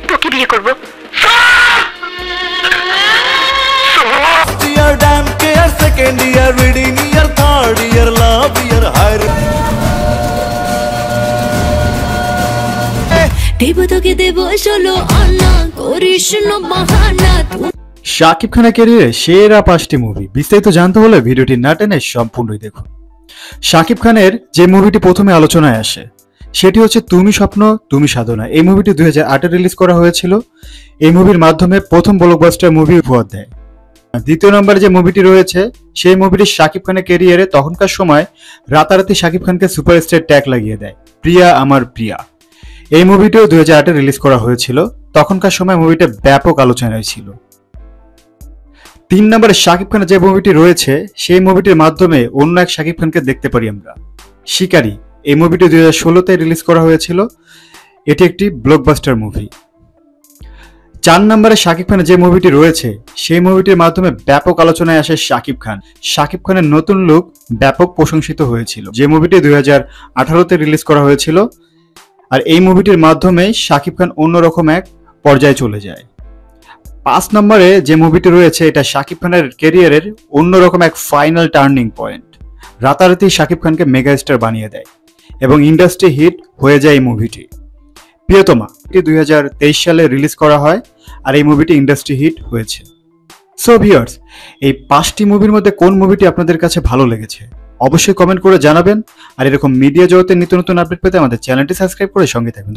তোকে বিয়ে করব। Second year, reading year, third year, love year, higher. দেব তোকে দেব ষোলো আনা, করিস না বাহানা। শাকিব খানের ক্যারিয়ারে সেরা 5টি মুভি বিস্তারিত জানতে হলে ভিডিওটি না টেনে সম্পূর্ণই দেখুন। শাকিব খানের যে মুভিটি প্রথমে আলোচনায় আসে সেটি হচ্ছে তুমি স্বপ্ন তুমি সাধনা। এই মুভিটি 2008-এ রিলিজ করা হয়েছিল। এই মুভির মাধ্যমে প্রথম ব্লকবাস্টার মুভি উপহার দেয়। দ্বিতীয় নম্বরে যে মুভিটি রয়েছে সেই মুভিটি শাকিব খানের ক্যারিয়ারে তখনকার সময় রাতারাতি শাকিব খানকে সুপারস্টার ট্যাগ লাগিয়ে দেয়, প্রিয়া আমার প্রিয়া। এই মুভিটিও 2008-এ রিলিজ করা হয়েছিল। তখনকার সময় মুভিটা ব্যাপক আলোচনায় ছিল। 3 নম্বরে শাকিব খানের যে মুভিটি রয়েছে সেই মুভিটির মাধ্যমে অন্য এক শাকিব খানকে দেখতে পারি আমরা, শিকারী। এই মুভিটি 2016-তে রিলিজ করা হয়েছিল। এটি একটি ব্লকবাস্টার মুভি। 4 নম্বরে শাকিব খানের যে মুভিটি রয়েছে সেই মুভিটির মাধ্যমে ব্যাপক আলোচনায় আসে শাকিব খান। শাকিব খানের নতুন লুক ব্যাপক প্রশংসিত হয়েছিল। যে মুভিটি 2018-তে রিলিজ করা হয়েছিল। আর এই মুভিটির মাধ্যমে শাকিব খান অন্যরকম এক পর্যায়ে চলে যায়। 5 নম্বরে যে মুভিটি রয়েছে এটা শাকিব খানের ক্যারিয়ারের অন্যরকম এক ফাইনাল টার্নিং পয়েন্ট। রাতারাতি শাকিব খানকে মেগা স্টার বানিয়ে দেয় এবং ইন্ডাস্ট্রি হিট হয়ে যায় এই মুভিটি। প্রিয়তমা এটি 2023 সালে রিলিজ করা হয় আর এই মুভিটি ইন্ডাস্ট্রি হিট হয়েছে। সো ভিউয়ার্স, এই 5টি মুভির মধ্যে কোন মুভিটি আপনাদের কাছে ভালো লেগেছে অবশ্যই কমেন্ট করে জানাবেন। আর এরকম মিডিয়া জগতের নিত্য নতুন আপডেট পেতে আমাদের চ্যানেলটি সাবস্ক্রাইব করে সঙ্গে থাকুন।